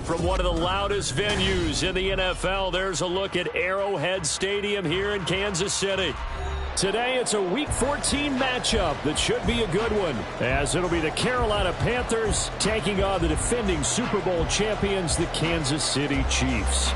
From one of the loudest venues in the NFL, there's a look at Arrowhead Stadium here in Kansas City. Today, it's a Week 14 matchup that should be a good one, as it'll be the Carolina Panthers taking on the defending Super Bowl champions, the Kansas City Chiefs.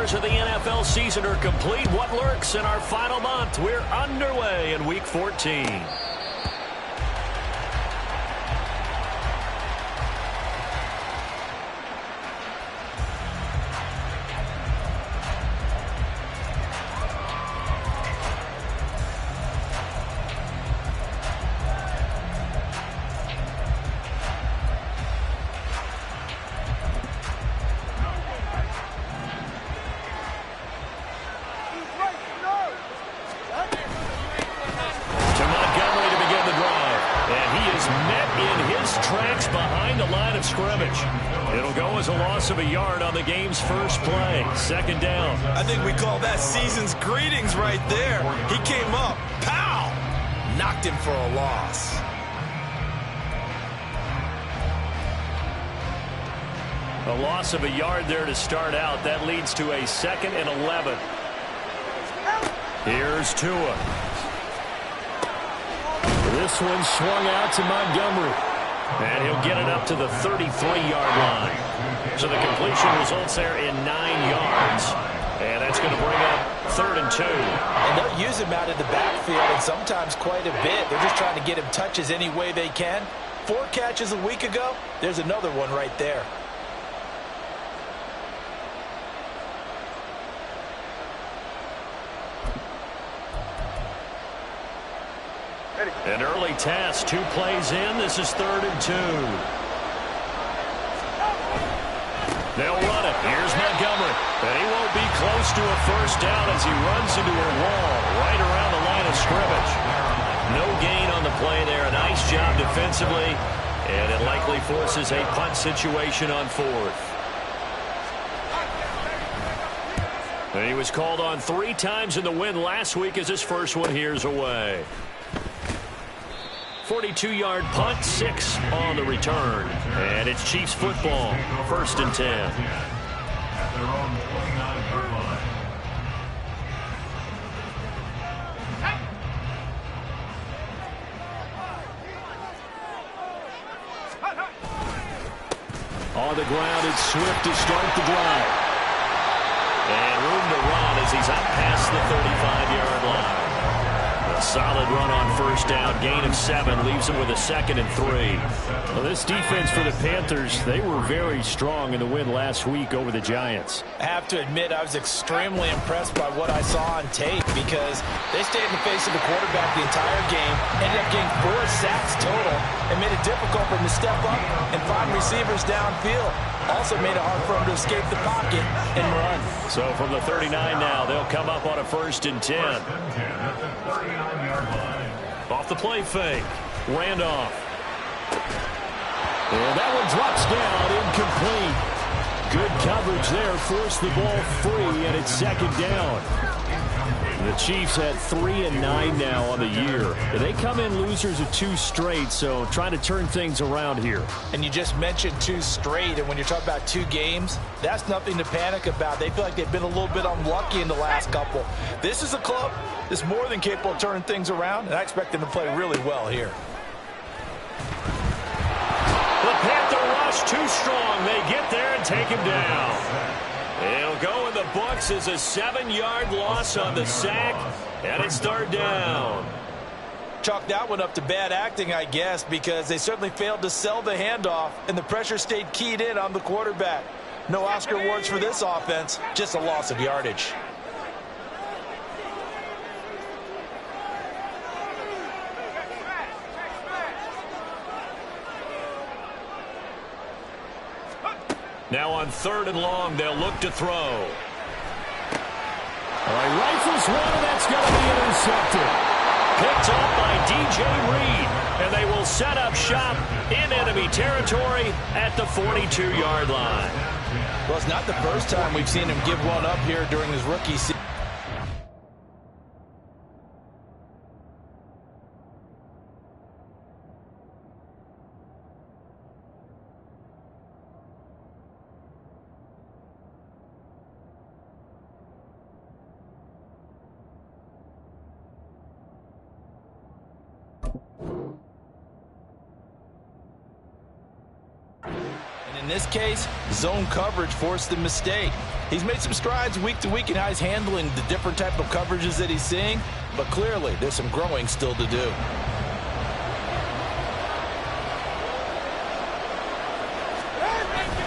Of the NFL season are complete. What lurks in our final month? We're underway in Week 14. Of a yard on the game's first play. Second down. I think we call that season's greetings right there. He came up, pow! Knocked him for a loss. A loss of a yard there to start out. That leads to a 2nd and 11. Here's Tua. This one swung out to Montgomery. And he'll get it up to the 33-yard line. So the completion results there in 9 yards. And that's going to bring up 3rd and 2. And they'll use him out in the backfield, and sometimes quite a bit. They're just trying to get him touches any way they can. 4 catches a week ago. There's another one right there. An early task, 2 plays in. This is 3rd and 2. They'll run it. Here's Montgomery. And he won't be close to a first down as he runs into a wall right around the line of scrimmage. No gain on the play there. A nice job defensively. And it likely forces a punt situation on 4th. And he was called on 3 times in the win last week as his first one here's away. 42-yard punt, 6 on the return. And it's Chiefs football, 1st and 10. On the ground, it's Swift to start the drive. And room to run as he's up past the 35-yard line. A solid run on first down. Gain of 7 leaves him with a 2nd and 3. Well, this defense for the Panthers, they were very strong in the win last week over the Giants. I have to admit, I was extremely impressed by what I saw on tape because they stayed in the face of the quarterback the entire game, ended up getting 4 sacks total, and made it difficult for him to step up and find receivers downfield. Also made it hard for him to escape the pocket and run. So from the 39 now, they'll come up on a 1st and 10. Off the play fake. Randolph. And that one drops down, incomplete. Good coverage there, forced the ball free, and it's 2nd down. The Chiefs had 3 and 9 now on the year. They come in losers of 2 straight, so trying to turn things around here. And you just mentioned 2 straight, and when you're talking about 2 games, that's nothing to panic about. They feel like they've been a little bit unlucky in the last couple. This is a club that's more than capable of turning things around, and I expect them to play really well here. The Panther rush too strong. They get there and take him down. It'll go in the books as a 7-yard loss on the sack, and it's 3rd down. Chalk that one up to bad acting, I guess, because they certainly failed to sell the handoff, and the pressure stayed keyed in on the quarterback. No Oscar awards for this offense, just a loss of yardage. Now on 3rd and long, they'll look to throw. All right, rifles this one, and that's going to be intercepted. Picked up by DJ Reed, and they will set up shop in enemy territory at the 42-yard line. Well, it's not the first time we've seen him give one up here during his rookie season. In this case, zone coverage forced the mistake. He's made some strides week to week in how he's handling the different type of coverages that he's seeing, but clearly there's some growing still to do.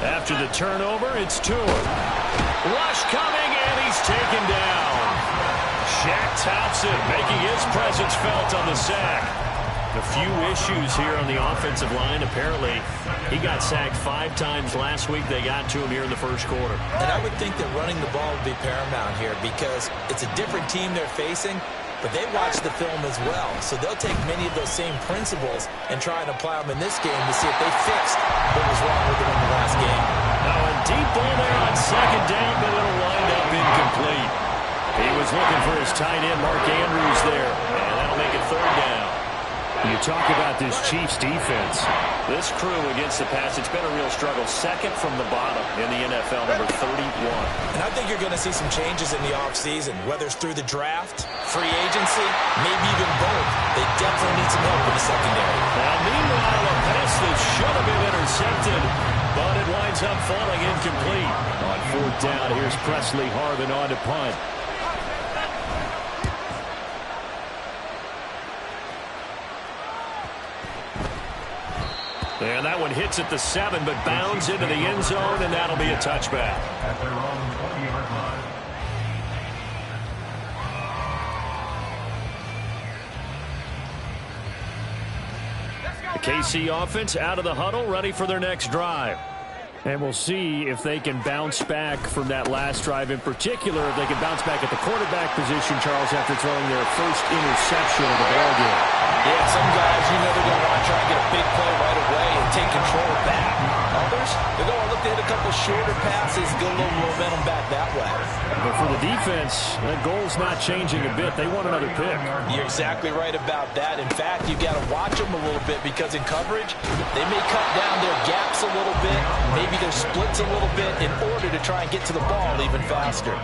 After the turnover, it's Tua. Rush coming, and he's taken down. Shaq Thompson making his presence felt on the sack. A few issues here on the offensive line. Apparently, he got sacked 5 times last week. They got to him here in the first quarter. And I would think that running the ball would be paramount here because it's a different team they're facing, but they watch the film as well. So they'll take many of those same principles and try and apply them in this game to see if they fixed what was wrong with them in the last game. Now a deep ball there on second down, but it'll wind up incomplete. He was looking for his tight end, Mark Andrews, there, and that'll make it third down. You talk about this Chiefs defense. This crew against the pass, it's been a real struggle. Second from the bottom in the NFL, number 31. And I think you're going to see some changes in the offseason, whether it's through the draft, free agency, maybe even both. They definitely need some help in the secondary. Now, meanwhile, a pass that should have been intercepted, but it winds up falling incomplete. On fourth down, here's Presley Harvin on to punt. And that one hits at the 7, but bounds into the end zone, and that'll be a touchback. At their own 20-yard line. The KC offense out of the huddle, ready for their next drive. And we'll see if they can bounce back from that last drive in particular, if they can bounce back at the quarterback position, Charles, after throwing their first interception of the ball game. Yeah, some guys, you know, they're going to want to try and get a big play right away and take control back. Others, they're going to look to hit a couple shorter passes, get a little momentum back that way. But for the defense, that goal's not changing a bit. They want another pick. You're exactly right about that. In fact, you've got to watch them a little bit because in coverage, they may cut down their gaps a little bit, maybe their splits a little bit in order to try and get to the ball even faster.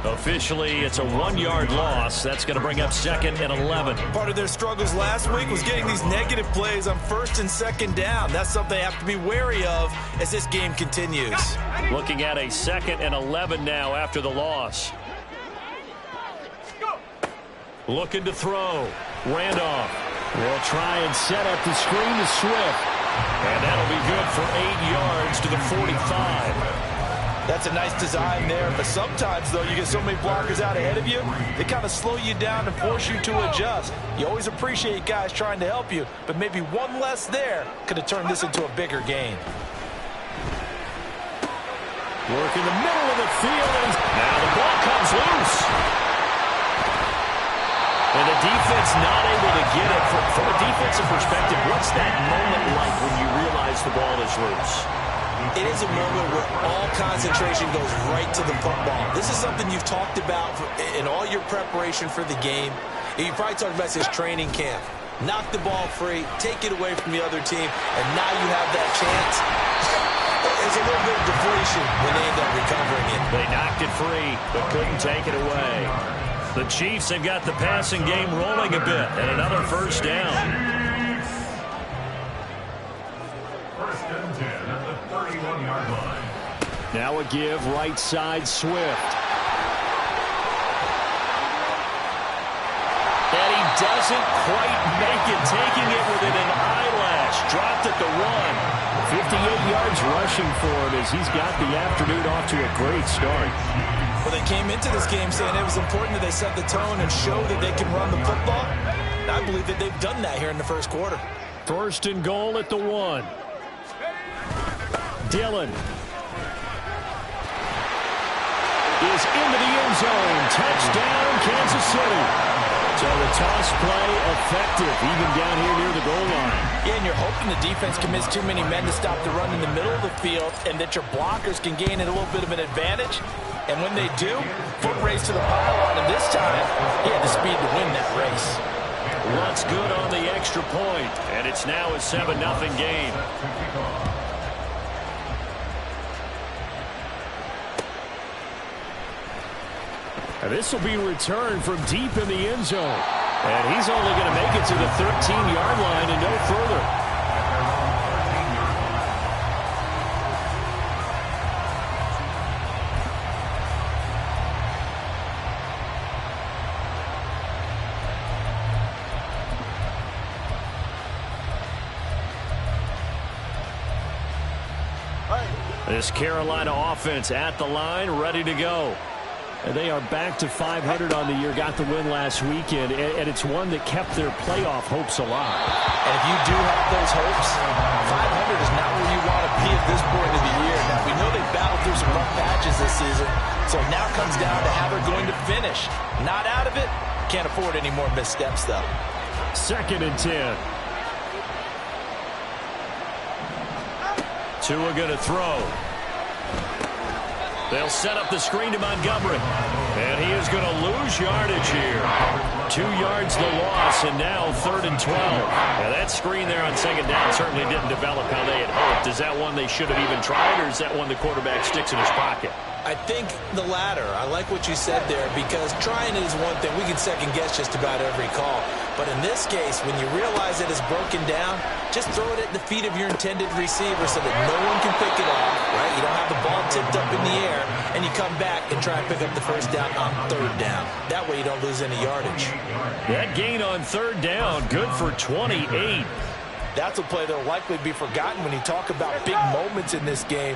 Officially, it's a 1-yard loss. That's going to bring up 2nd and 11. Part of their struggles last week was getting these negative plays on 1st and 2nd down. That's something they have to be wary of as this game continues. Looking at a 2nd and 11 now after the loss. Looking to throw. Randolph will try and set up the screen to Swift. And that'll be good for 8 yards to the 45. That's a nice design there, but sometimes, though, you get so many blockers out ahead of you, they kind of slow you down and force you to adjust. You always appreciate guys trying to help you, but maybe one less there could have turned this into a bigger game. Work in the middle of the field, and now the ball comes loose. And the defense not able to get it. From a defensive perspective, what's that moment like when you realize the ball is loose? It is a moment where all concentration goes right to the football. This is something you've talked about in all your preparation for the game. You probably talked about this training camp. Knock the ball free, take it away from the other team, and now you have that chance. There's a little bit of deflation when they end up recovering it. They knocked it free, but couldn't take it away. The Chiefs have got the passing game rolling a bit, and another first down. Now a give, right side, Swift. And he doesn't quite make it, taking it within an eyelash. Dropped at the 1. 58 yards rushing for him as he's got the afternoon off to a great start. Well, they came into this game saying it was important that they set the tone and show that they can run the football. And I believe that they've done that here in the first quarter. 1st and goal at the 1. Dillon is into the end zone. Touchdown, Kansas City. So the toss play effective, even down here near the goal line. Yeah, and you're hoping the defense commits too many men to stop the run in the middle of the field and that your blockers can gain a little bit of an advantage. And when they do, foot race to the pylon, and this time, he had the speed to win that race. What's good on the extra point, and it's now a 7-0 game. And this will be returned from deep in the end zone. And he's only going to make it to the 13-yard line and no further. This Carolina offense at the line, ready to go. And they are back to 500 on the year, got the win last weekend, and it's one that kept their playoff hopes alive. And if you do have those hopes, 500 is not where you want to be at this point of the year. Now, we know they've battled through some rough patches this season, so now it comes down to how they're going to finish. Not out of it, can't afford any more missteps, though. 2nd and 10. Tua going to throw. They'll set up the screen to Montgomery. And he is going to lose yardage here. 2 yards the loss, and now 3rd and 12. Now that screen there on 2nd down certainly didn't develop how they had hoped. Is that one they should have even tried, or is that one the quarterback sticks in his pocket? I think the latter. I like what you said there, because trying it is one thing. We can second guess just about every call. But in this case, when you realize it is broken down, just throw it at the feet of your intended receiver so that no one can pick it off, right? You don't have the ball tipped up in the air, and you come back and try and pick up the 1st down on 3rd down. That way you don't lose any yardage. That gain on 3rd down, good for 28. That's a play that will likely be forgotten when you talk about big moments in this game.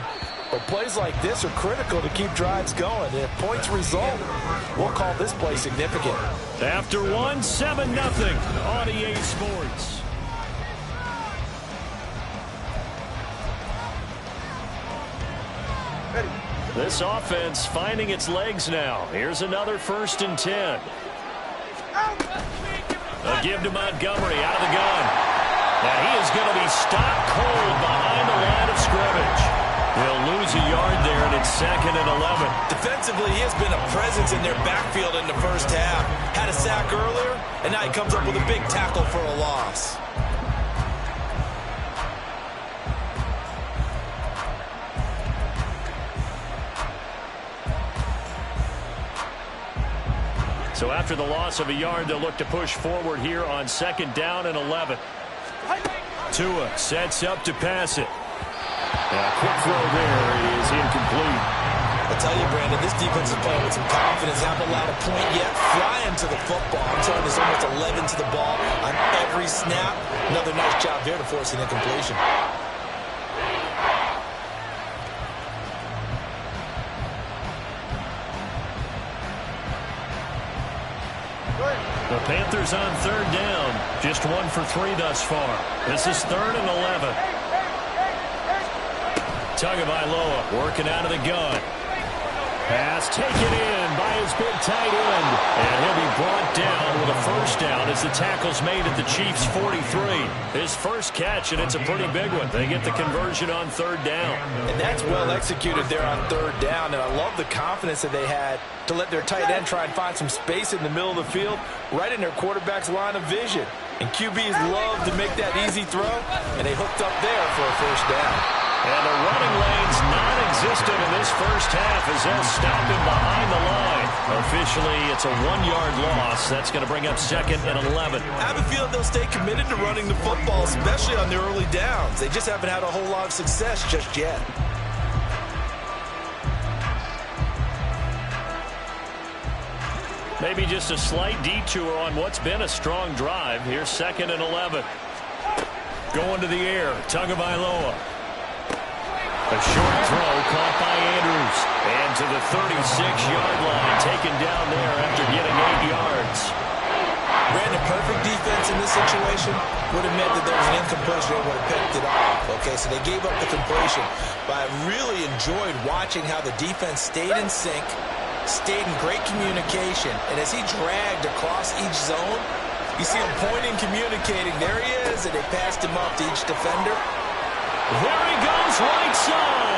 But plays like this are critical to keep drives going. And if points result, we'll call this play significant. After 1, 7-0 on EA Sports. This offense finding its legs now. Here's another 1st and 10. A give to Montgomery out of the gun. Now he is going to be stopped cold behind the line of scrimmage. He'll lose a yard there, and it's 2nd and 11. Defensively, he has been a presence in their backfield in the 1st half. Had a sack earlier, and now he comes up with a big tackle for a loss. So after the loss of a yard, they'll look to push forward here on 2nd down and 11. Tua sets up to pass it. A quick throw there is incomplete. I'll tell you, Brandon, this defense is playing with some confidence. Haven't allowed a point yet. Flying to the football. I'm telling you, there's almost 11 to the ball on every snap. Another nice job there to force an incompletion. The Panthers on 3rd down. Just 1 for 3 thus far. This is 3rd and 11. Tagovailoa working out of the gun. Pass taken in by his big tight end. And he'll be brought down with a 1st down as the tackle's made at the Chiefs' 43. His first catch, and it's a pretty big one. They get the conversion on 3rd down. And that's well executed there on 3rd down. And I love the confidence that they had to let their tight end try and find some space in the middle of the field, right in their quarterback's line of vision. And QBs love to make that easy throw, and they hooked up there for a 1st down. And the running lane's non-existent in this 1st half as they'll stop him behind the line. Officially, it's a 1-yard loss. That's going to bring up 2nd and 11. I have a feeling they'll stay committed to running the football, especially on their early downs. They just haven't had a whole lot of success just yet. Maybe just a slight detour on what's been a strong drive. Here's 2nd and 11. Going to the air, Tagovailoa. A short throw caught by Andrews. And to the 36-yard line, taken down there after getting 8 yards. Brandon, perfect defense in this situation would have meant that there was an incompletion. They would have picked it off. Okay, so they gave up the completion. But I really enjoyed watching how the defense stayed in sync, stayed in great communication. And as he dragged across each zone, you see him pointing, communicating. There he is, and they passed him up to each defender. There he goes, right side.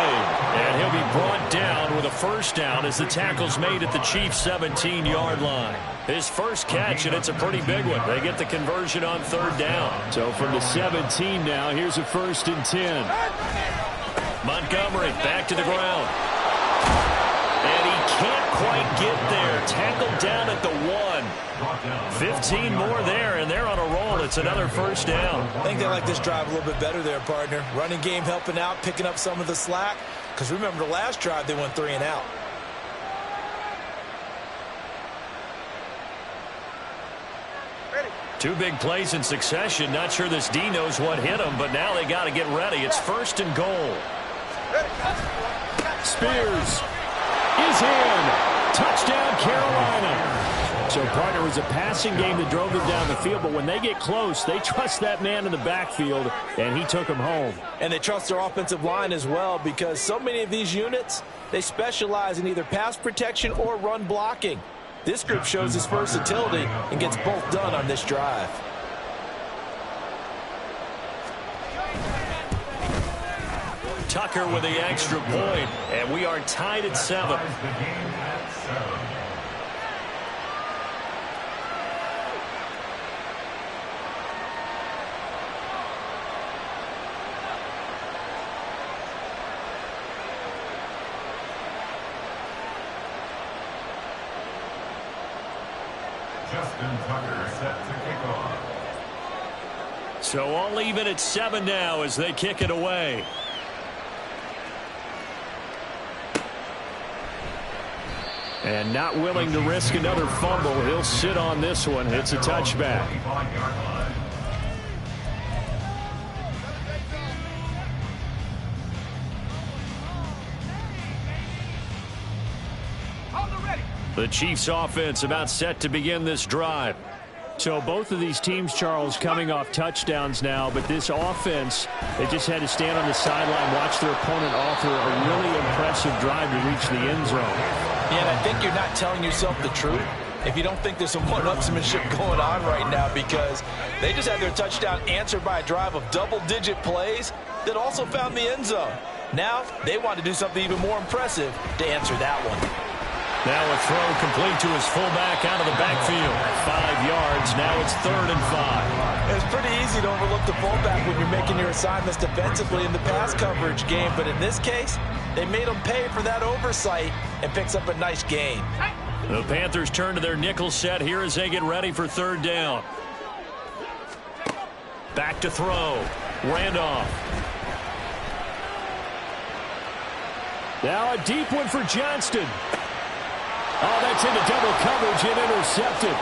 And he'll be brought down with a first down as the tackle's made at the Chiefs' 17-yard line. His first catch, and it's a pretty big one. They get the conversion on third down. So from the 17 now, here's a 1st and 10. Montgomery back to the ground. And he can't quite get there. Tackled down at the 1. 15 more there, and they're on a roll. It's another first down. I think they like this drive a little bit better there, partner. Running game helping out, picking up some of the slack. Because remember, the last drive, they went 3 and out. Two big plays in succession. Not sure this D knows what hit him, but now they got to get ready. It's 1st and goal. Spears is in. Touchdown, Carolina. So, partner, it was a passing game that drove them down the field, but when they get close, they trust that man in the backfield, and he took him home. And they trust their offensive line as well, because so many of these units, they specialize in either pass protection or run blocking. This group shows its versatility and gets both done on this drive. Tucker with the extra point, and we are tied at 7. Justin Tucker set to kick off. So all even at 7 now as they kick it away. And not willing to risk another fumble. He'll sit on this one. It's a touchback. The Chiefs offense about set to begin this drive. So both of these teams, Charles, coming off touchdowns now, but this offense, they just had to stand on the sideline, watch their opponent offer a really impressive drive to reach the end zone. Yeah, and I think you're not telling yourself the truth if you don't think there's some one-upsmanship going on right now, because they just had their touchdown answered by a drive of double-digit plays that also found the end zone. Now they want to do something even more impressive to answer that one. Now a throw complete to his fullback out of the backfield. 5 yards. Now it's 3rd and 5. It's pretty easy to overlook the fullback when you're making your assignments defensively in the pass coverage game. But in this case, they made him pay for that oversight and picks up a nice gain. The Panthers turn to their nickel set here as they get ready for 3rd down. Back to throw. Randolph. Now a deep one for Johnston. Oh, that's into double coverage and intercepted.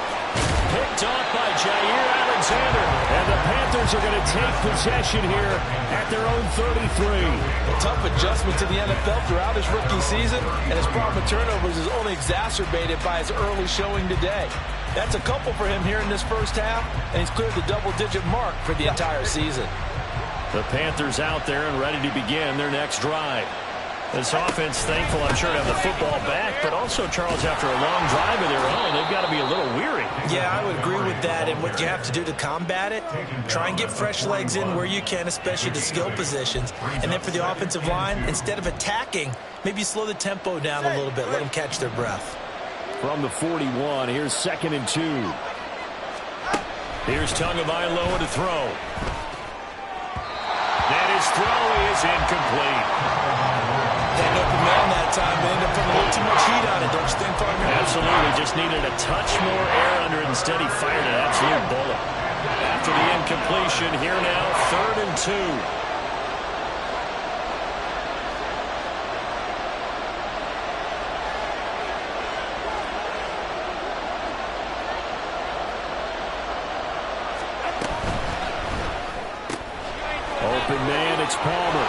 Picked off by Jair Alexander. And the Panthers are going to take possession here at their own 33. A tough adjustment to the NFL throughout his rookie season, and his problem with turnovers is only exacerbated by his early showing today. That's a couple for him here in this first half, and he's cleared the double-digit mark for the entire season. The Panthers out there and ready to begin their next drive. This offense, thankful, I'm sure, to have the football back, but also, Charles, after a long drive of their own, they've got to be a little weary. Yeah, I would agree with that, and what you have to do to combat it, try and get fresh legs in where you can, especially the skill positions. And then for the offensive line, instead of attacking, maybe slow the tempo down a little bit, let them catch their breath. From the 41, here's 2nd and 2. Here's Tagovailoa to throw. And his throw is incomplete. Had open man that time, but ended up putting a little too much heat on it, don't you think, partner? Absolutely, just needed a touch more air under it. Instead, he fired an absolute bullet. After the incompletion, here now, 3rd and 2. Open man, it's Palmer.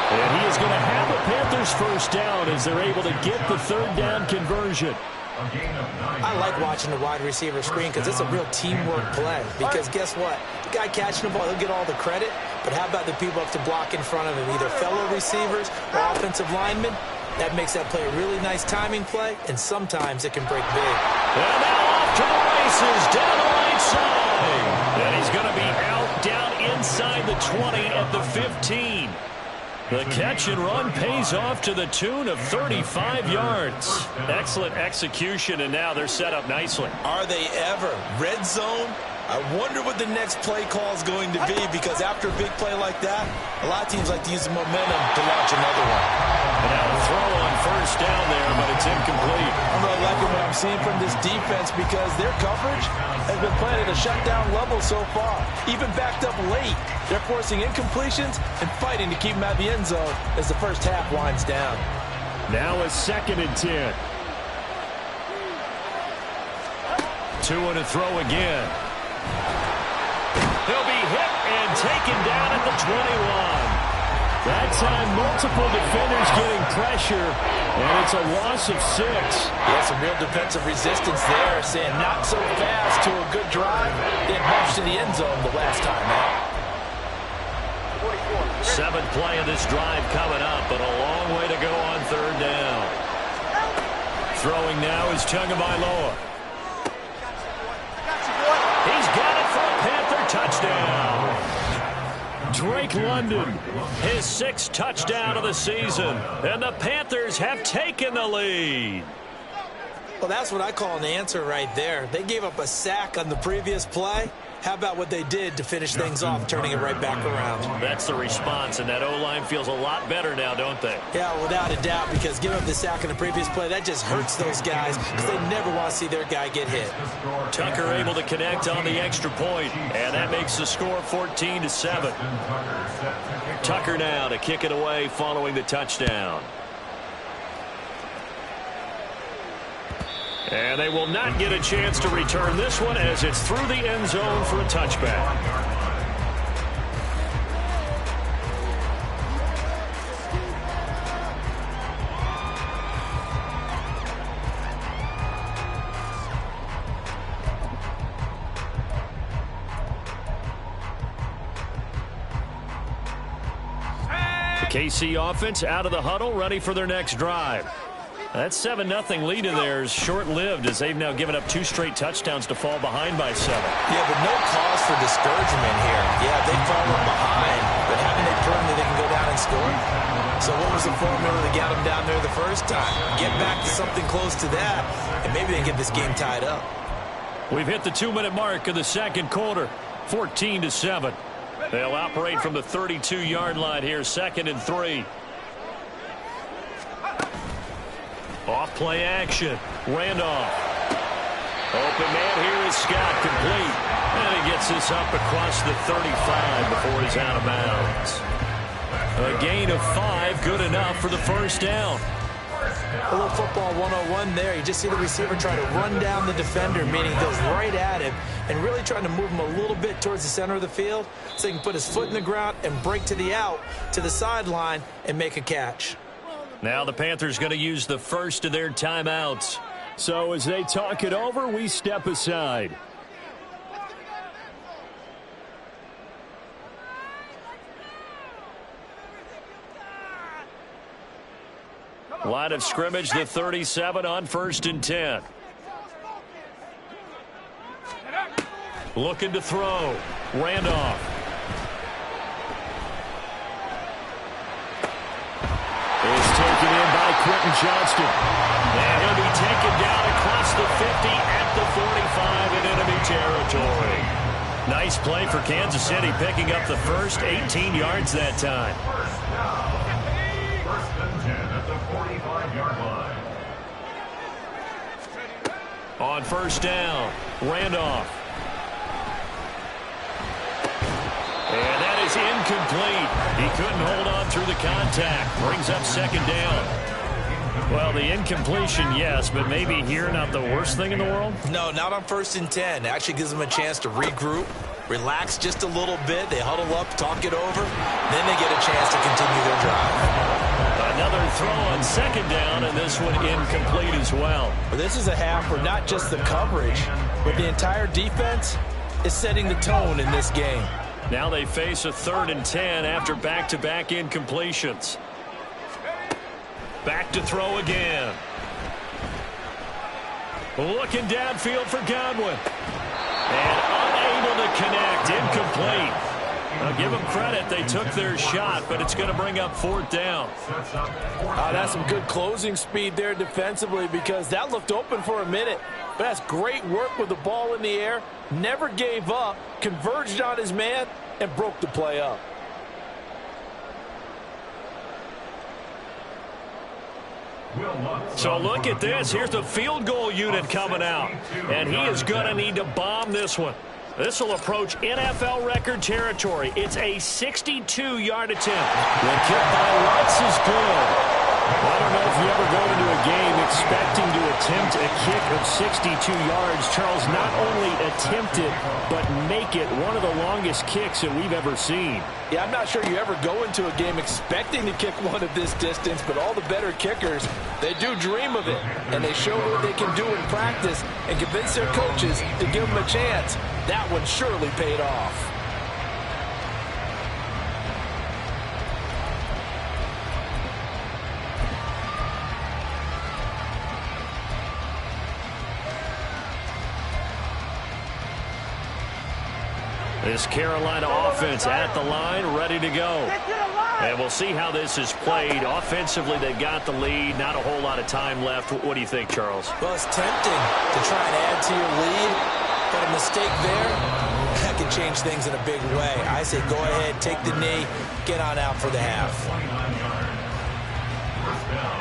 And he is going to have a Panthers first down as they're able to get the 3rd down conversion. I like watching the wide receiver screen because it's a real teamwork play. Because guess what? The guy catching the ball, he'll get all the credit. But how about the people up to block in front of him, either fellow receivers or offensive linemen? That makes that play a really nice timing play, and sometimes it can break big. And now off to the races, down the right side. And he's going to be out down inside the 20 at the 15. The catch and run pays off to the tune of 35 yards. Excellent execution, and now they're set up nicely. Are they ever? Red zone? I wonder what the next play call is going to be, because after a big play like that, a lot of teams like to use the momentum to launch another one. And now a throw on first down there, but it's incomplete. I'm really liking what I'm seeing from this defense, because their coverage has been playing at a shutdown level so far. Even backed up late, they're forcing incompletions and fighting to keep them out of the end zone as the first half winds down. Now a 2nd and 10. 2 and a throw again. He'll be hit and taken down at the 21. That time, multiple defenders getting pressure, and it's a loss of 6. Yeah, some real defensive resistance there, saying not so fast to a good drive, then march to the end zone the last time out. 7th play of this drive coming up, but a long way to go on 3rd down. Throwing now is Tagovailoa. He's got it for a Panther touchdown. Drake London, his 6th touchdown of the season, and the Panthers have taken the lead. Well, that's what I call an answer right there. They gave up a sack on the previous play. How about what they did to finish things off, turning it right back around? That's the response, and that O-line feels a lot better now, don't they? Yeah, without a doubt, because giving up the sack in the previous play, that just hurts those guys because they never want to see their guy get hit. Tucker able to connect on the extra point, and that makes the score 14-7. Tucker now to kick it away following the touchdown. And they will not get a chance to return this one as it's through the end zone for a touchback. The KC offense out of the huddle, ready for their next drive. That 7-0 lead of theirs short-lived as they've now given up 2 straight touchdowns to fall behind by 7. Yeah, but no cause for discouragement here. Yeah, they've fallen behind, but haven't they proven that they can go down and score? So what was the formula that got them down there the first time? Get back to something close to that, and maybe they get this game tied up. We've hit the 2-minute mark of the 2nd quarter, 14-7. They'll operate from the 32-yard line here, 2nd and 3. Off play action. Randolph. Open man here is Scott, complete. And he gets this up across the 35 before he's out of bounds. A gain of 5, good enough for the first down. A little football 101 there. You just see the receiver try to run down the defender, meaning he goes right at him and really trying to move him a little bit towards the center of the field so he can put his foot in the ground and break to the out, to the sideline, and make a catch. Now the Panthers going to use the first of their timeouts. So as they talk it over, we step aside. Line of scrimmage, the 37 on 1st and 10. Looking to throw. Randolph. Is taken in by Quentin Johnston. And he'll be taken down across the 50 at the 45 in enemy territory. Nice play for Kansas City, picking up the first 18 yards that time. First and 10 at the 45-yard line. On 1st down, Randolph. And that is incomplete. He couldn't hold on through the contact. Brings up 2nd down. Well, the incompletion, yes, but maybe here not the worst thing in the world? No, not on 1st and 10. It actually gives them a chance to regroup, relax just a little bit. They huddle up, talk it over. Then they get a chance to continue their drive. Another throw on 2nd down, and this one incomplete as well. But this is a half where not just the coverage, but the entire defense is setting the tone in this game. Now they face a 3rd and 10 after back-to-back incompletions. Back to throw again. Looking downfield for Godwin. And unable to connect. Incomplete. I'll give them credit. They took their shot, but it's going to bring up 4th down. That's some good closing speed there defensively, because that looked open for a minute. But that's great work with the ball in the air. Never gave up. Converged on his man and broke the play up. So look at this. Here's the field goal unit coming out. And he is going to need to bomb this one. This will approach NFL record territory. It's a 62-yard attempt. The kick by Lutz is good. I don't know if you ever go into a game expecting to attempt a kick of 62 yards. Charles, not only attempt it, but make it one of the longest kicks that we've ever seen. Yeah, I'm not sure you ever go into a game expecting to kick one of this distance, but all the better kickers, they do dream of it, and they show what they can do in practice and convince their coaches to give them a chance. That one surely paid off. This Carolina offense at the line, ready to go. And we'll see how this is played. Offensively, they got the lead. Not a whole lot of time left. What do you think, Charles? Well, it's tempting to try and add to your lead, but a mistake there, that can change things in a big way. I say go ahead, take the knee, get on out for the half.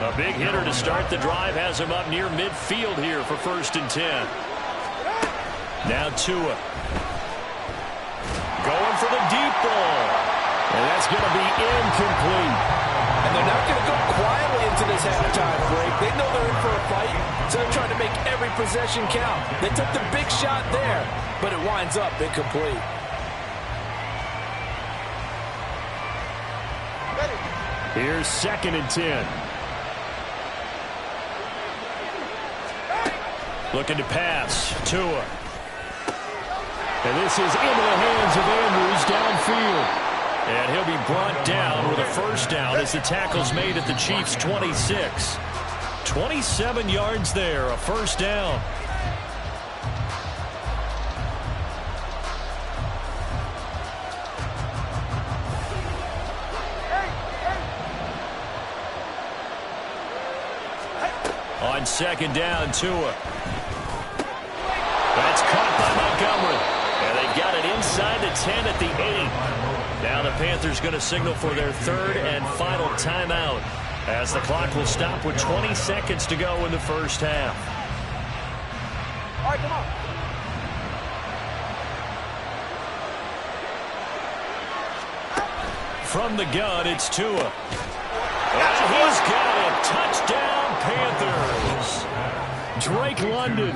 A big hitter to start the drive has him up near midfield here for 1st and 10. Now Tua. Going for the deep ball. And that's going to be incomplete. And they're not going to go quietly into this halftime break. They know they're in for a fight, so they're trying to make every possession count. They took the big shot there, but it winds up incomplete. Here's 2nd and 10. Looking to pass. Tua. And this is into the hands of Andrews downfield. And he'll be brought down with a 1st down as the tackle's made at the Chiefs' 26. 27 yards there, a 1st down. On 2nd down, Tua. That's caught by Montgomery. And they got it inside the 10 at the 8. Now the Panthers going to signal for their 3rd and final timeout as the clock will stop with 20 seconds to go in the 1st half. All right, come on. From the gun, it's Tua. And he's got it. Touchdown, Panthers. Drake London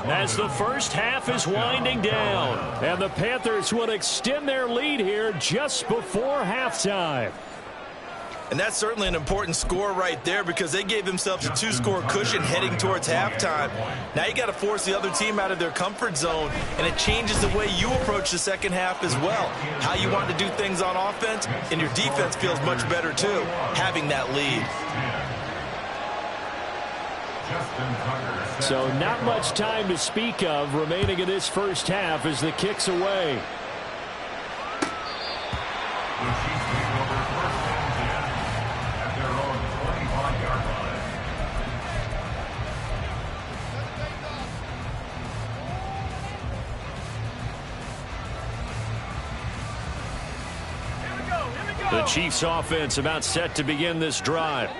as the 1st half is winding down. And the Panthers will extend their lead here just before halftime. And that's certainly an important score right there, because they gave themselves a 2-score cushion heading towards halftime. Now you got to force the other team out of their comfort zone, and it changes the way you approach the 2nd half as well. How you want to do things on offense, and your defense feels much better too, having that lead. So not much time to speak of remaining in this 1st half as the kick's away. The Chiefs offense about set to begin this drive.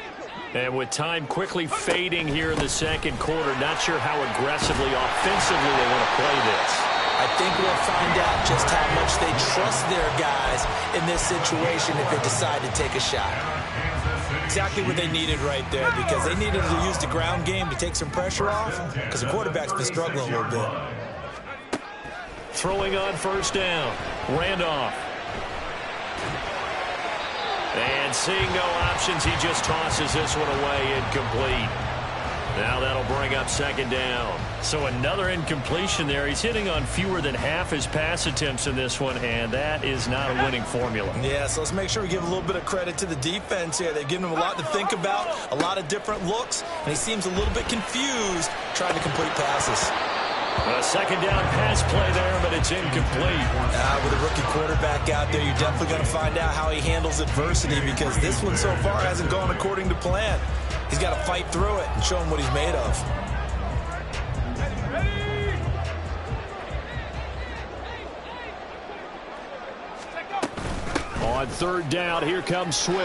And with time quickly fading here in the 2nd quarter, not sure how aggressively, offensively they want to play this. I think we'll find out just how much they trust their guys in this situation if they decide to take a shot. Exactly what they needed right there, because they needed to use the ground game to take some pressure off, because the quarterback's been struggling a little bit. Throwing on 1st down, Randolph. And seeing no options, he just tosses this one away, incomplete. Now that'll bring up second down. So another incompletion there. He's hitting on fewer than half his pass attempts in this one, and that is not a winning formula. Yeah, so let's make sure we give a little bit of credit to the defense here. They've given him a lot to think about, a lot of different looks, and he seems a little bit confused trying to complete passes. A second down pass play there, but it's incomplete. With a rookie quarterback out there, you're definitely going to find out how he handles adversity, because this one so far hasn't gone according to plan. He's got to fight through it and show him what he's made of. On third down, here comes Swift.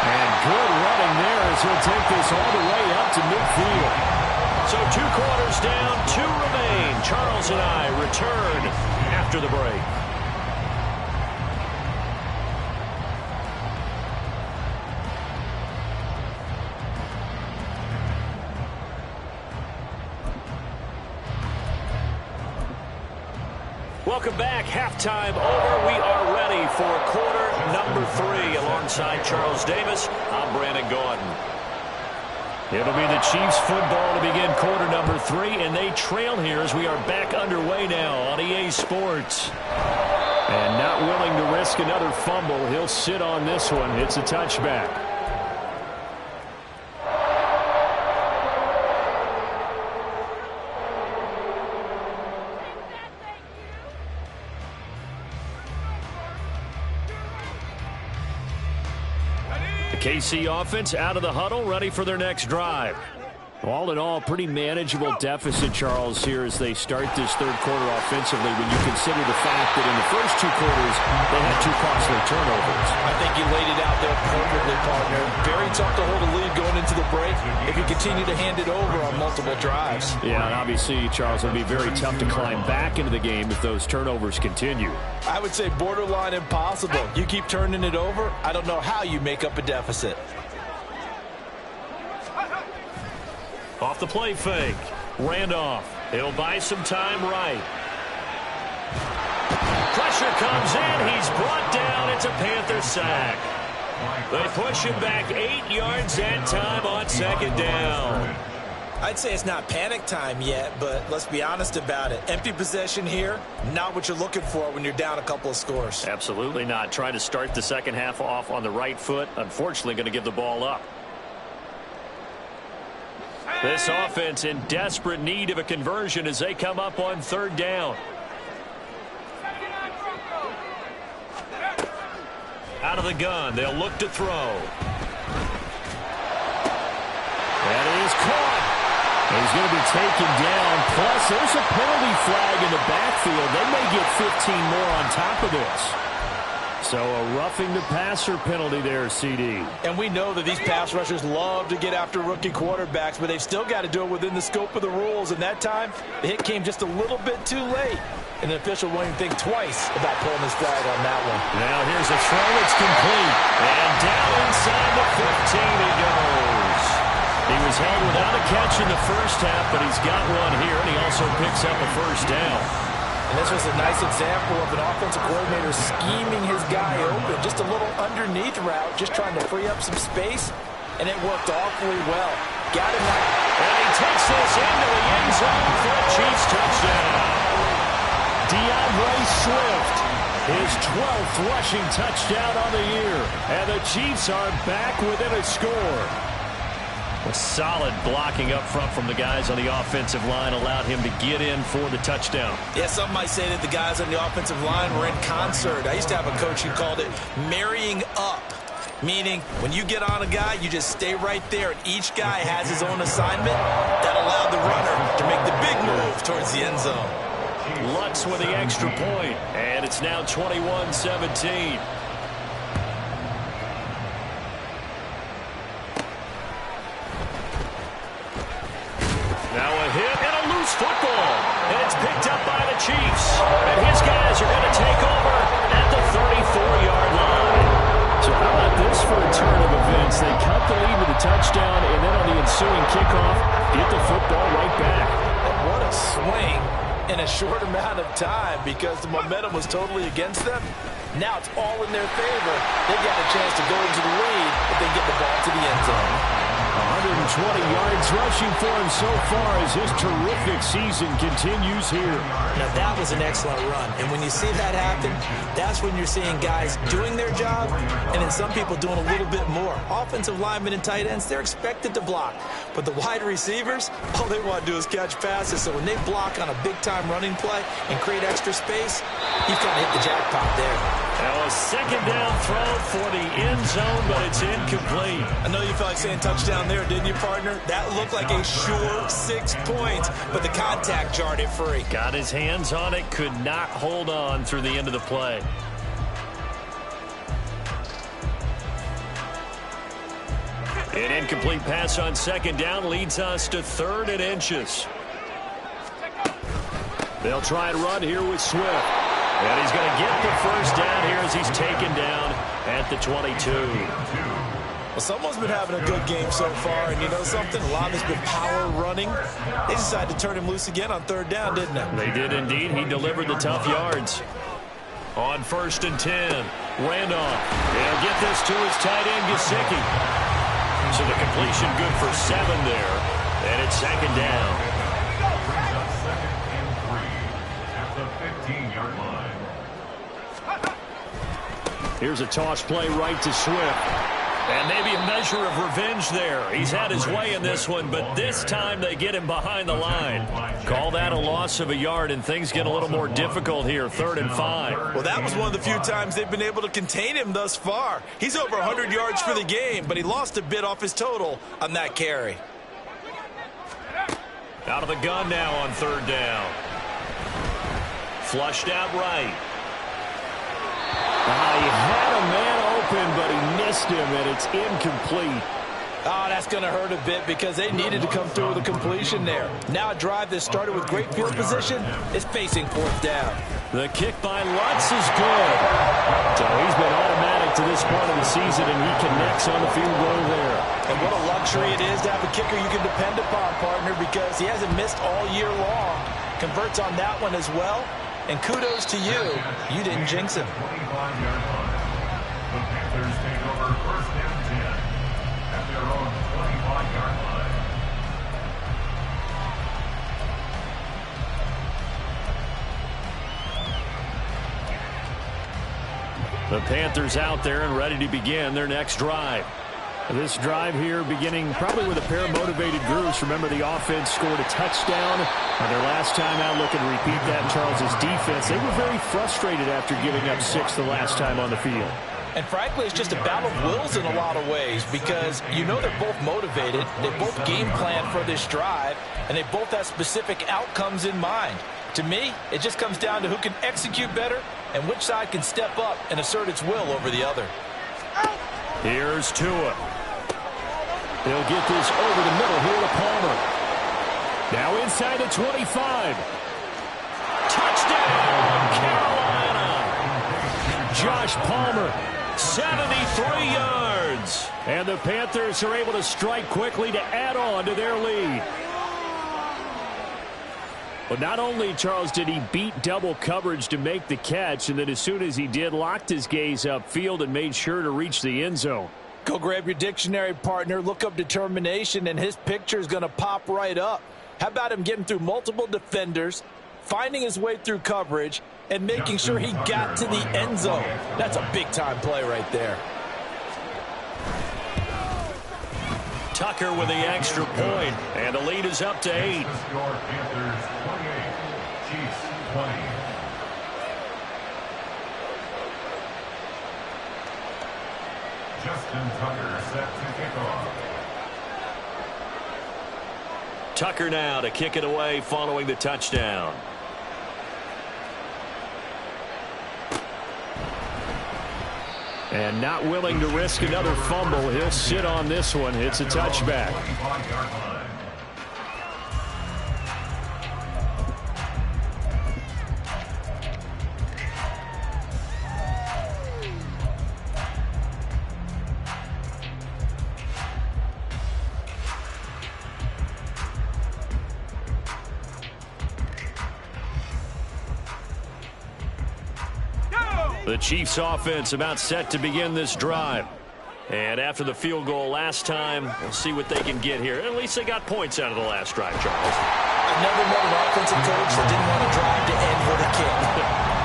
And good running there as he'll take this all the way up to midfield. So 2 quarters down, 2 remain. Charles and I return after the break. Welcome back. Halftime over. We are ready for quarter number 3. Alongside Charles Davis, I'm Brandon Gaudin. It'll be the Chiefs football to begin quarter number 3, and they trail here as we are back underway now on EA Sports. And not willing to risk another fumble, he'll sit on this one. It's a touchback. KC offense out of the huddle, ready for their next drive. All in all, pretty manageable deficit, Charles, here as they start this third quarter offensively when you consider the fact that in the first 2 quarters, they had 2 costly turnovers. I think you laid it out there perfectly, partner. Very tough to hold a lead going into the break if you continue to hand it over on multiple drives. Yeah, and obviously, Charles, it'll be very tough to climb back into the game if those turnovers continue. I would say borderline impossible. You keep turning it over, I don't know how you make up a deficit. Off the play fake. Randolph. He'll buy some time right. Pressure comes in. He's brought down. It's a Panther sack. They push him back 8 yards that time on second down. I'd say it's not panic time yet, but let's be honest about it. Empty possession here, not what you're looking for when you're down a couple of scores. Absolutely not. Trying to start the second half off on the right foot. Unfortunately, going to give the ball up. This offense in desperate need of a conversion as they come up on third down. Out of the gun, they'll look to throw. That is caught. He's going to be taken down. Plus, there's a penalty flag in the backfield. They may get 15 more on top of this. So a roughing the passer penalty there, CD. And we know that these pass rushers love to get after rookie quarterbacks, but they've still got to do it within the scope of the rules. And that time, the hit came just a little bit too late. And the official won't even think twice about pulling his flag on that one. Now here's a throw. It's complete. And down inside the 15 he goes. He was held without a catch in the first half, but he's got one here, and he also picks up a first down. And this was a nice example of an offensive coordinator scheming his guy open. Just a little underneath route, just trying to free up some space, and it worked awfully well. Got him out. And he takes this into the end zone for a Chiefs touchdown. DeAndre Swift, his 12th rushing touchdown on the year. And the Chiefs are back within a score. A solid blocking up front from the guys on the offensive line allowed him to get in for the touchdown. Yeah, some might say that the guys on the offensive line were in concert. I used to have a coach who called it marrying up, meaning when you get on a guy, you just stay right there, and each guy has his own assignment. That allowed the runner to make the big move towards the end zone. Lutz with the extra point, and it's now 21-17. Now a hit and a loose football. And it's picked up by the Chiefs. And his guys are going to take over at the 34-yard line. So how about this for a turn of events? They cut the lead with a touchdown, and then on the ensuing kickoff, get the football right back. What a swing in a short amount of time, because the momentum was totally against them. Now it's all in their favor. They've got a chance to go into the lead if they get the ball to the end zone. yards rushing for him so far as his terrific season continues here. Now, that was an excellent run. And when you see that happen, that's when you're seeing guys doing their job and then some people doing a little bit more. Offensive linemen and tight ends, they're expected to block. But the wide receivers, all they want to do is catch passes. So when they block on a big-time running play and create extra space, you've kind of hit the jackpot there. Now a second down throw for the end zone, but it's incomplete. I know you felt like saying touchdown there, didn't you, partner? That looked like a sure 6 points, but the contact jarred it free. Got his hands on it, could not hold on through the end of the play. An incomplete pass on second down leads us to 3rd and inches. They'll try and run here with Swift. And he's going to get the first down here as he's taken down at the 22. Well, someone's been having a good game so far, and you know something? A lot of it's been power running. They decided to turn him loose again on 3rd down, didn't they? They did indeed. He delivered the tough yards. On 1st and 10, Randolph. He'll get this to his tight end, Gesicki. So the completion good for 7 there, and it's 2nd down. Here's a toss play right to Swift. And maybe a measure of revenge there. He's had his way in this one, but this time they get him behind the line. Call that a loss of a yard, and things get a little more difficult here, 3rd and 5. Well, that was one of the few times they've been able to contain him thus far. He's over 100 yards for the game, but he lost a bit off his total on that carry. Out of the gun now on 3rd down. Flushed out right. He had a man open, but he missed him, and it's incomplete. Oh, that's going to hurt a bit because they needed to come through with a completion there. Now a drive that started with great field position is facing 4th down. The kick by Lutz is good. So he's been automatic to this point of the season, and he connects on the field goal there. And what a luxury it is to have a kicker you can depend upon, partner, because he hasn't missed all year long. Converts on that one as well. And kudos to you. You didn't jinx him. 25-yard line. The Panthers take over 1st and 10 at their own 25-yard line. The Panthers out there and ready to begin their next drive. This drive here beginning probably with a pair of motivated groups. Remember, the offense scored a touchdown on their last time out. Looking to repeat that. Charles's defense, they were very frustrated after giving up 6 the last time on the field. And frankly, it's just a battle of wills in a lot of ways because you know they're both motivated. They both game plan for this drive, and they both have specific outcomes in mind. To me, it just comes down to who can execute better and which side can step up and assert its will over the other. Here's Tua. He'll get this over the middle here to Palmer. Now inside the 25. Touchdown, Carolina. Josh Palmer, 73 yards. And the Panthers are able to strike quickly to add on to their lead. But not only, Charles, did he beat double coverage to make the catch, and then as soon as he did, locked his gaze upfield and made sure to reach the end zone. Go grab your dictionary, partner. Look up determination, and his picture is going to pop right up. How about him getting through multiple defenders, finding his way through coverage, and making sure he got to the end zone? That's a big-time play right there. Tucker with the extra point, and the lead is up to 8. The score, Panthers 28, Chiefs 20. Justin Tucker set to kick off. Tucker now to kick it away following the touchdown. And not willing to risk another fumble. He'll sit on this one. It's a touchback. 25-yard line. The Chiefs offense about set to begin this drive. And after the field goal last time, we'll see what they can get here. At least they got points out of the last drive, Charles. I've never met an offensive coach that didn't want to drive to end with a kick.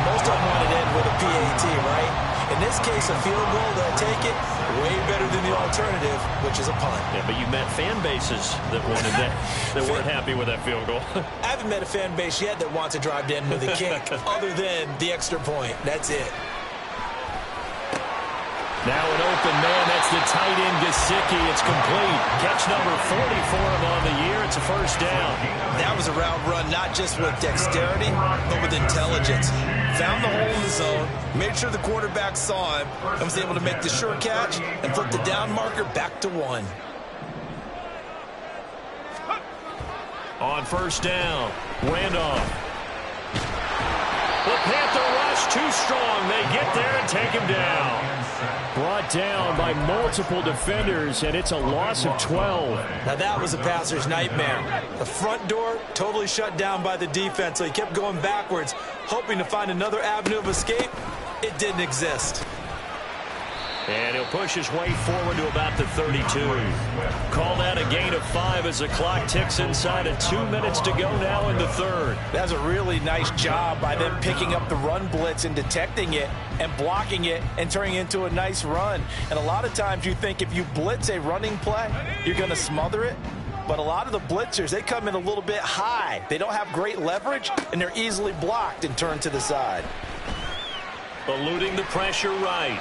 Most of them want to end with a PAT, right? In this case, a field goal, they'll take it way better than the alternative, which is a punt. Yeah, but you met fan bases that wanted that, that weren't happy with that field goal. I haven't met a fan base yet that wants to drive to end with a kick other than the extra point. That's it. Now an open man. That's the tight end, Gesicki. It's complete. Catch number 40 for him on the year. It's a first down. That was a route run, not just with dexterity, but with intelligence. Found the hole in the zone, made sure the quarterback saw him, and was able to make the sure catch and flip the down marker back to 1. On first down, Randolph. The Panther rush too strong. They get there and take him down. Brought down by multiple defenders, and it's a loss of 12. Now that was a passer's nightmare. The front door totally shut down by the defense, so he kept going backwards, hoping to find another avenue of escape. It didn't exist. And he'll push his way forward to about the 32. Called out a gain of 5 as the clock ticks inside of 2 minutes to go now in the third. That's a really nice job by them picking up the run blitz and detecting it and blocking it and turning it into a nice run. And a lot of times you think if you blitz a running play, you're going to smother it. But a lot of the blitzers, they come in a little bit high. They don't have great leverage, and they're easily blocked and turned to the side. Eluding the pressure right.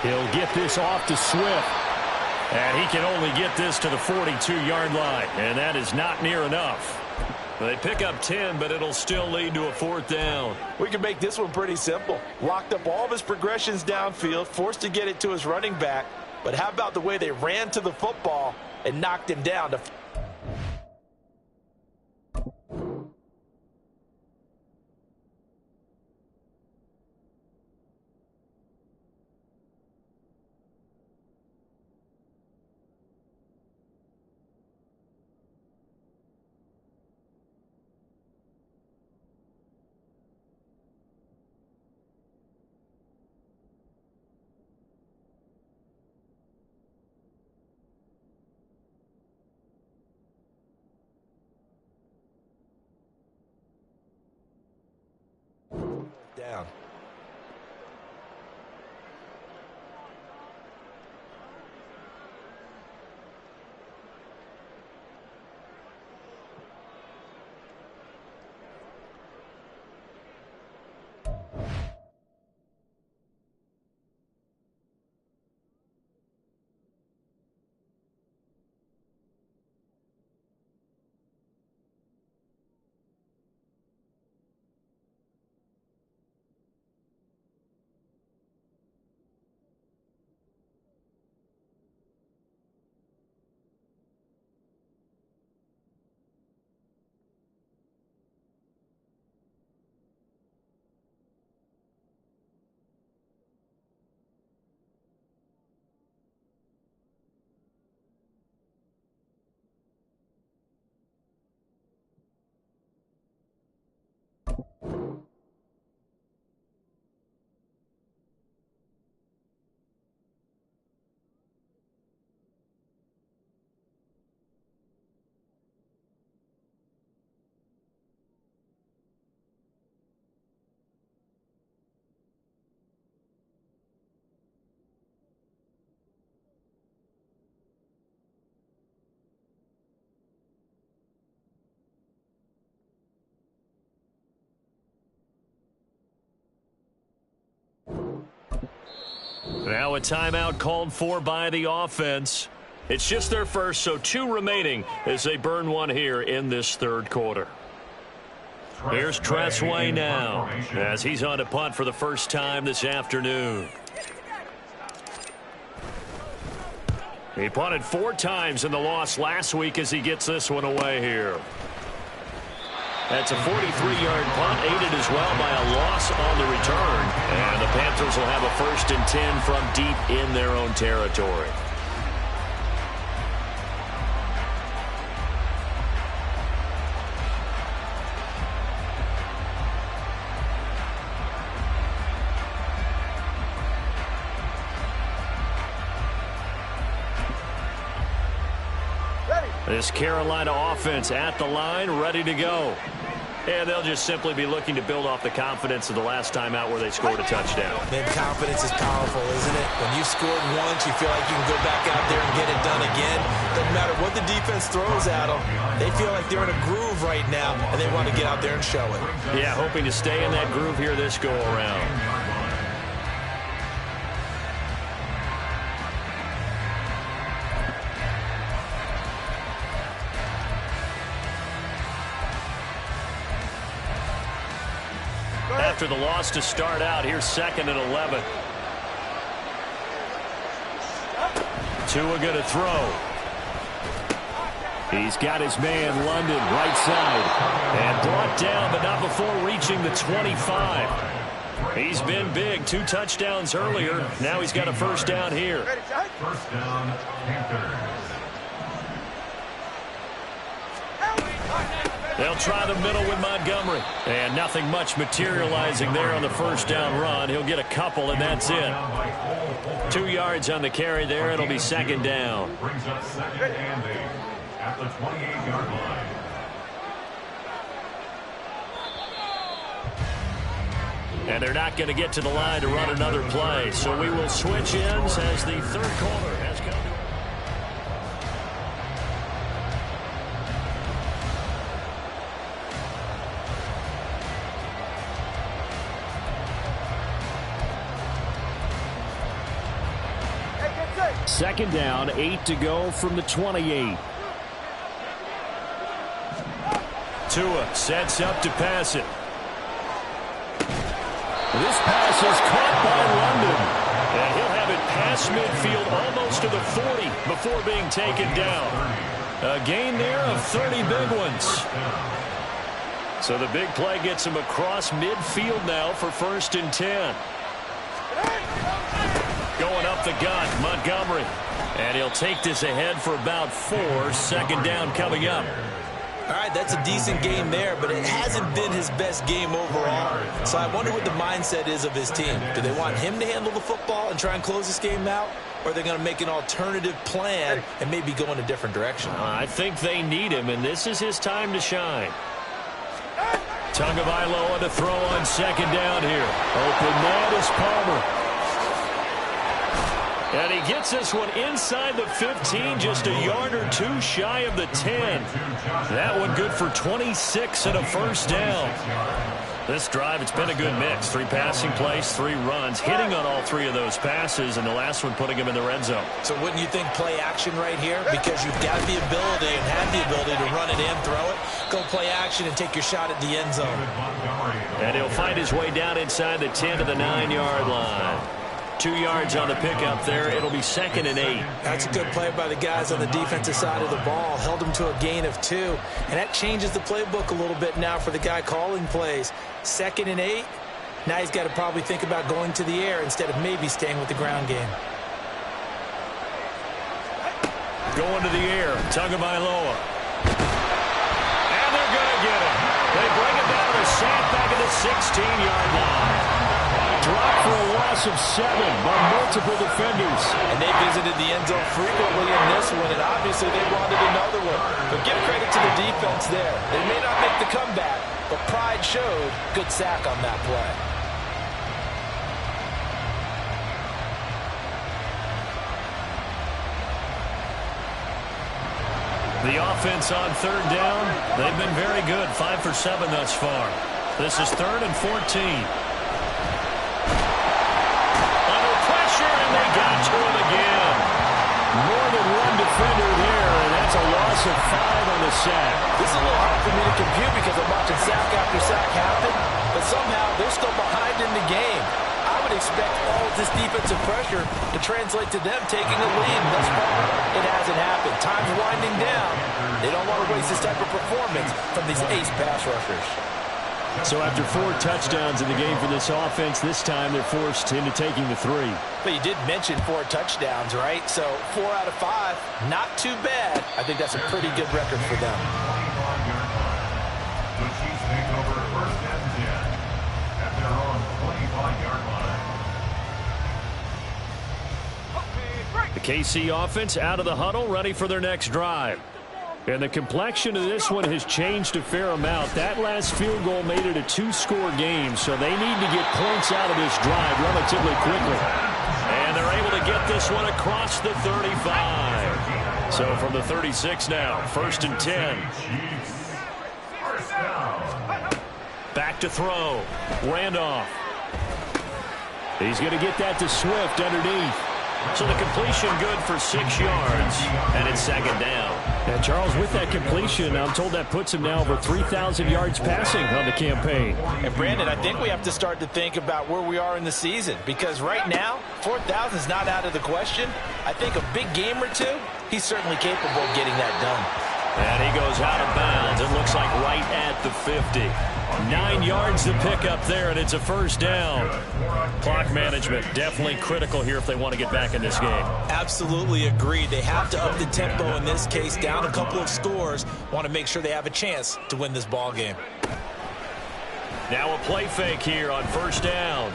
He'll get this off to Swift. And he can only get this to the 42-yard line. And that is not near enough. They pick up 10, but it'll still lead to a fourth down. We can make this one pretty simple. Locked up all of his progressions downfield, forced to get it to his running back. But how about the way they ran to the football and knocked him down to... down. Now a timeout called for by the offense. It's just their first, so 2 remaining as they burn one here in this third quarter. Here's Tressway now as he's on a punt for the first time this afternoon. He punted 4 times in the loss last week as he gets this one away here. That's a 43-yard punt, aided as well by a loss on the return. And the Panthers will have a 1st and 10 from deep in their own territory. This Carolina offense at the line, ready to go. And they'll just simply be looking to build off the confidence of the last time out where they scored a touchdown. Man, confidence is powerful, isn't it? When you've scored once, you feel like you can go back out there and get it done again. Doesn't matter what the defense throws at them. They feel like they're in a groove right now, and they want to get out there and show it. Yeah, hoping to stay in that groove here this go-around. After the loss to start out, here's 2nd and 11. Tua going to throw. He's got his man, London, right side. And brought down, but not before reaching the 25. He's been big. 2 touchdowns earlier. Now he's got a first down here. First down, Panthers. They'll try the middle with Montgomery. And nothing much materializing there on the first down run. He'll get a couple, and that's it. 2 yards on the carry there. It'll be 2nd down. Brings up 2nd and 8 at the 28-yard line. And they're not going to get to the line to run another play. So we will switch ends as the third quarter has come to. Second down, 8 to go from the 28. Tua sets up to pass it. This pass is caught by London. And he'll have it past midfield almost to the 40 before being taken down. A gain there of 30 big ones. So the big play gets him across midfield now for 1st and 10. Going up the gut, Montgomery. And he'll take this ahead for about 4. 2nd down coming up. All right, that's a decent game there, but it hasn't been his best game overall. So I wonder what the mindset is of his team. Do they want him to handle the football and try and close this game out? Or are they going to make an alternative plan and maybe go in a different direction? I think they need him, and this is his time to shine. Tagovailoa to throw on 2nd down here. Open man is Palmer. And he gets this one inside the 15, just a yard or 2 shy of the 10. That one good for 26 and a first down. This drive, it's been a good mix. 3 passing plays, 3 runs, hitting on all 3 of those passes, and the last one putting him in the red zone. So wouldn't you think play action right here? Because you've got the ability and have the ability to run it in, throw it, go play action, and take your shot at the end zone. And he'll find his way down inside the 10 to the 9-yard line. 2 yards on the pickup there. It'll be 2nd and 8. That's a good play by the guys on the defensive side of the ball. Held him to a gain of 2. And that changes the playbook a little bit now for the guy calling plays. 2nd and 8. Now he's got to probably think about going to the air instead of maybe staying with the ground game. Going to the air. Tagovailoa. And they're going to get him. They bring him down to sack back at the 16-yard line. Dropped for a loss of 7 by multiple defenders. And they visited the end zone frequently in this one, and obviously they wanted another one. But give credit to the defense there. They may not make the comeback, but pride showed. Good sack on that play. The offense on 3rd down, they've been very good. 5 for 7 thus far. This is 3rd and 14. And they got to him again. More than one defender there, and that's a loss of 5 on the sack. This is a little hard for me to compute because I'm watching sack after sack happen, but somehow they're still behind in the game. I would expect all of this defensive pressure to translate to them taking a lead. Thus far, it hasn't happened. Time's winding down. They don't want to waste this type of performance from these ace pass rushers. So after 4 touchdowns in the game for this offense, this time they're forced into taking the 3. But you did mention 4 touchdowns, right? So 4 out of 5, not too bad. I think that's a pretty good record for them. The Chiefs take over 1st and 10 at their own 25-yard line. The KC offense out of the huddle, ready for their next drive. And the complexion of this one has changed a fair amount. That last field goal made it a 2-score game, so they need to get points out of this drive relatively quickly. And they're able to get this one across the 35. So from the 36 now, 1st and 10. Back to throw. Randolph. He's going to get that to Swift underneath. So the completion good for 6 yards, and it's 2nd down. And Charles, with that completion, I'm told that puts him now over 3,000 yards passing on the campaign. And Brandon, I think we have to start to think about where we are in the season, because right now, 4,000 is not out of the question. I think a big game or two, he's certainly capable of getting that done. And he goes out of bounds. It looks like right at the 50. 9 yards to pick up there, and it's a 1st down. Clock management definitely critical here if they want to get back in this game. Absolutely agreed. They have to up the tempo in this case, down a couple of scores. Want to make sure they have a chance to win this ball game. Now a play fake here on 1st down.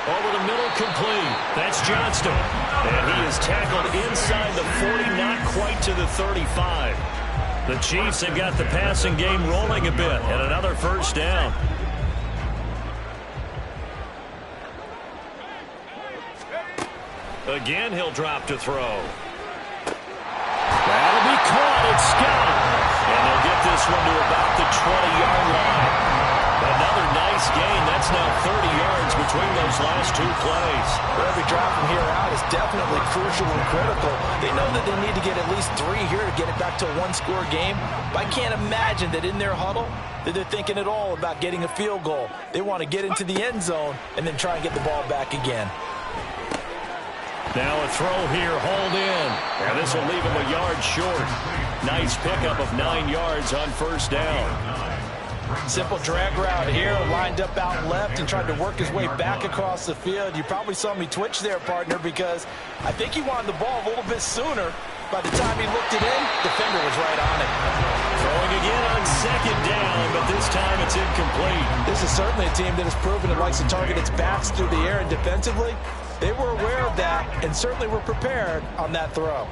Over the middle, complete. That's Johnston. And he is tackled inside the 40, not quite to the 35. The Chiefs have got the passing game rolling a bit, and another 1st down. Again, he'll drop to throw. That'll be caught. It's Scott. And they'll get this one to about the 20-yard line. Another nice gain. That's now 30 yards between those last 2 plays. Every drive from here out is definitely crucial and critical. They know that they need to get at least 3 here to get it back to a 1-score game. But I can't imagine that in their huddle that they're thinking at all about getting a field goal. They want to get into the end zone and then try and get the ball back again. Now a throw here, hauled in. And this will leave him a yard short. Nice pickup of 9 yards on 1st down. Simple drag route here, lined up out left and tried to work his way back across the field. You probably saw me twitch there, partner, because I think he wanted the ball a little bit sooner. By the time he looked it in, defender was right on it. Throwing again on 2nd down, but this time it's incomplete. This is certainly a team that has proven it likes to target its backs through the air, and defensively, they were aware of that and certainly were prepared on that throw.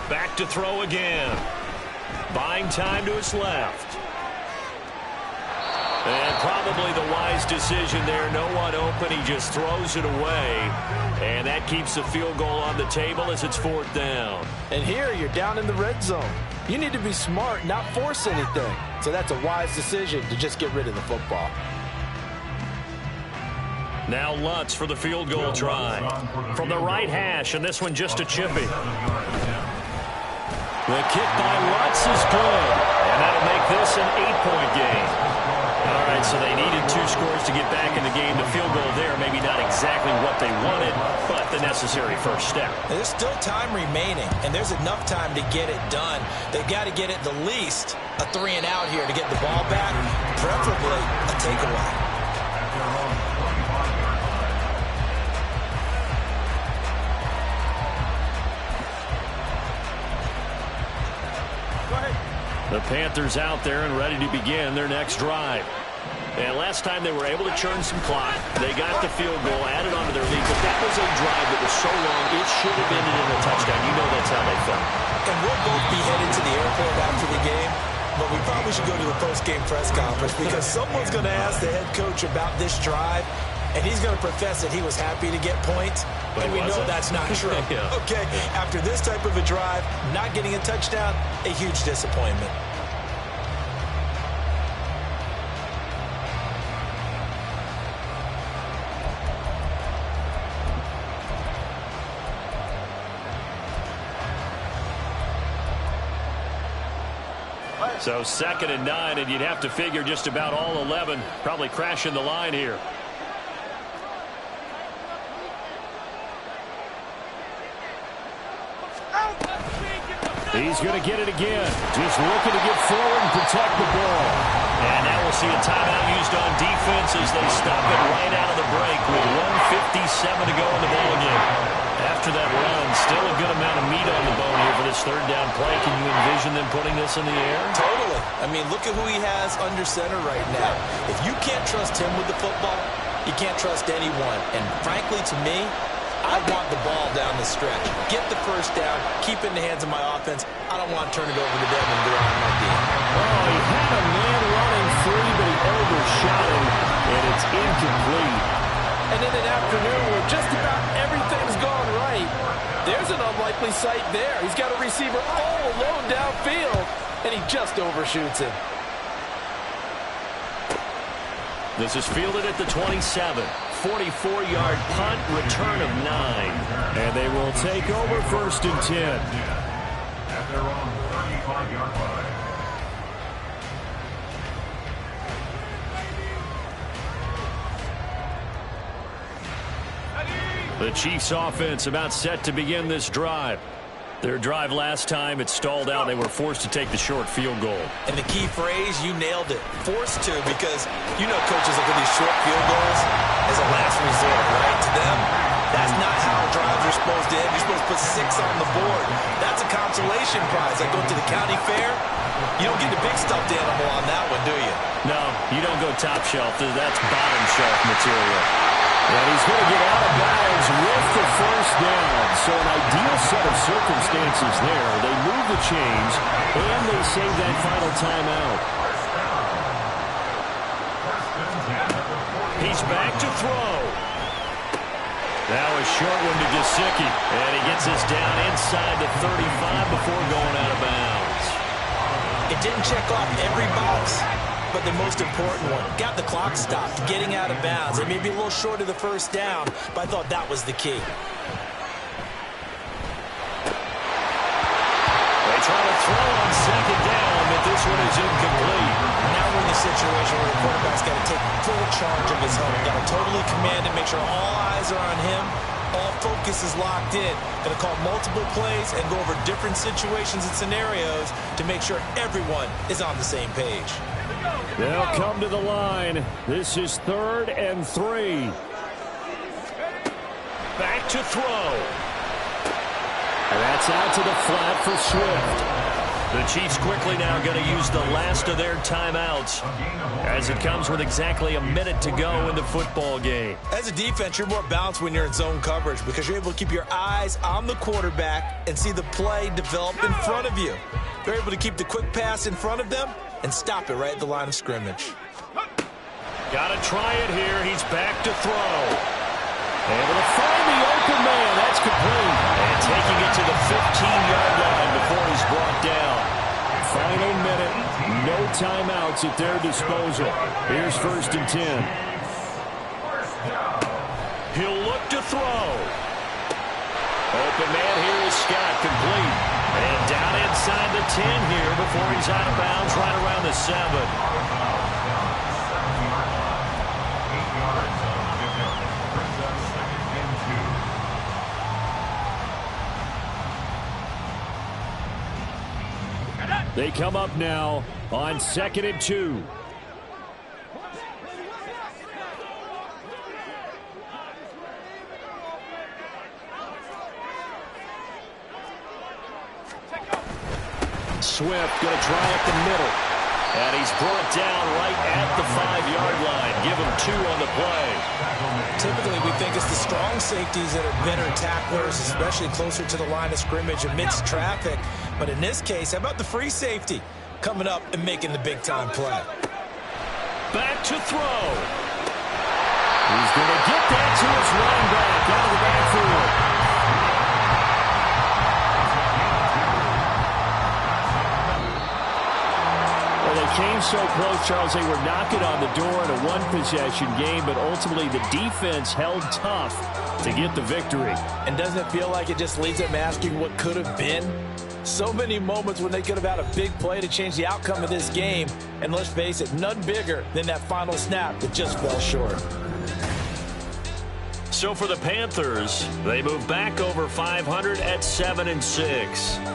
Back to throw again. Buying time to his left. And probably the wise decision there. No one open. He just throws it away. And that keeps the field goal on the table as it's 4th down. And here you're down in the red zone. You need to be smart, not force anything. So that's a wise decision to just get rid of the football. Now Lutz for the field goal try. From the right hash, and this one just a chippy. The kick by Lutz is good. And that'll make this an 8-point game. All right, so they needed 2 scores to get back in the game. The field goal there, maybe not exactly what they wanted, but the necessary 1st step. There's still time remaining, and there's enough time to get it done. They've got to get at the least a 3-and-out here to get the ball back, preferably a takeaway. The Panthers out there and ready to begin their next drive. And last time they were able to churn some clock. They got the field goal, added onto their lead, but that was a drive that was so long, it should have ended in a touchdown. You know that's how they felt. And we'll both be headed to the airport after the game, but we probably should go to the post-game press conference because someone's going to ask the head coach about this drive, and he's going to profess that he was happy to get points, and we know that's not true. Yeah. Okay, after this type of a drive, not getting a touchdown, a huge disappointment. So 2nd and 9, and you'd have to figure just about all 11 probably crashing the line here. He's going to get it again. Just looking to get forward and protect the ball. And now we'll see a timeout used on defense as they stop it right out of the break with 1:57 to go in the ballgame. After that run, still a good amount of meat on the bone here for this 3rd down play. Can you envision them putting this in the air? Totally. I mean, look at who he has under center right now. If you can't trust him with the football, you can't trust anyone. And frankly, to me, I want the ball down the stretch. Get the first down, keep it in the hands of my offense. I don't want to turn it over to them and go on my D. Oh, he had a man running free, but he overshot him, and it's incomplete. And in an afternoon where just about everything's gone right, there's an unlikely sight there. He's got a receiver all alone downfield, and he just overshoots him. This is fielded at the 27. 44-yard punt, return of 9. And they will take over 1st and 10. At their own 35-yard line. The Chiefs offense about set to begin this drive. Their drive last time, it stalled out. They were forced to take the short field goal. And the key phrase, you nailed it. Forced to, because you know coaches look at these short field goals as a last resort, right? To them, that's not how drives are supposed to end. You're supposed to put 6 on the board. That's a consolation prize. Like going to the county fair, you don't get the big stuffed animal on that one, do you? No, you don't go top shelf. That's bottom shelf material. And he's going to get out of bounds with the first down. So an ideal set of circumstances there. They move the chains, and they save that final timeout. He's back to throw. Now a short one to Gesicki. And he gets us down inside the 35 before going out of bounds. It didn't check off every box, but the most important one. Got the clock stopped, getting out of bounds. It may be a little short of the first down, but I thought that was the key. They try to throw on second down, but this one is incomplete. Now we're in the situation where the quarterback's got to take full charge of his home. Got to totally command it, make sure all eyes are on him. All focus is locked in. Going to call multiple plays and go over different situations and scenarios to make sure everyone is on the same page. They'll come to the line. This is 3rd and 3. Back to throw. And that's out to the flat for Swift. The Chiefs quickly now going to use the last of their timeouts as it comes with exactly a minute to go in the football game. As a defense, you're more balanced when you're in zone coverage because you're able to keep your eyes on the quarterback and see the play develop in front of you. You're able to keep the quick pass in front of them and stop it right at the line of scrimmage. Got to try it here. He's back to throw. Able to find the open man. That's complete. And taking it to the 15-yard line before he's brought down. Final minute. No timeouts at their disposal. Here's 1st and 10. He'll look to throw. Open man here is Scott, complete. And down inside the 10 here before he's out of bounds right around the 7. They come up now on 2nd and 2. Swift going to try up the middle. And he's brought down right at the 5-yard line. Give him 2 on the play. Typically, we think it's the strong safeties that are better tacklers, especially closer to the line of scrimmage amidst traffic. But in this case, how about the free safety coming up and making the big-time play? Back to throw. He's going to get that to his running back out of the backfield. Came so close, Charles. They were knocking on the door in a one-possession game, but ultimately the defense held tough to get the victory. And doesn't it feel like it just leaves them asking what could have been? So many moments when they could have had a big play to change the outcome of this game. And let's face it, none bigger than that final snap that just fell short. So for the Panthers, they move back over 500 at 7-6.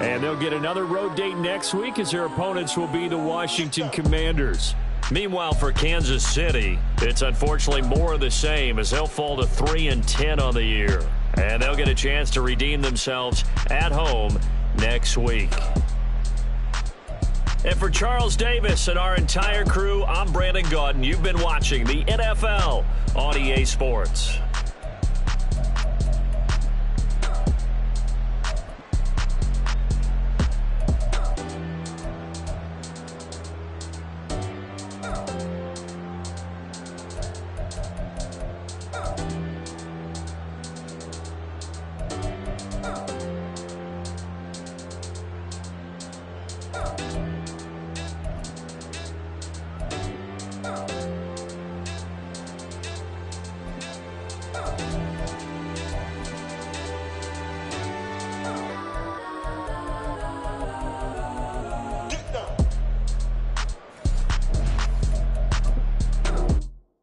And they'll get another road date next week as their opponents will be the Washington Commanders. Meanwhile, for Kansas City, it's unfortunately more of the same as they'll fall to 3-10 on the year. And they'll get a chance to redeem themselves at home next week. And for Charles Davis and our entire crew, I'm Brandon Gaudin. You've been watching the NFL on EA Sports.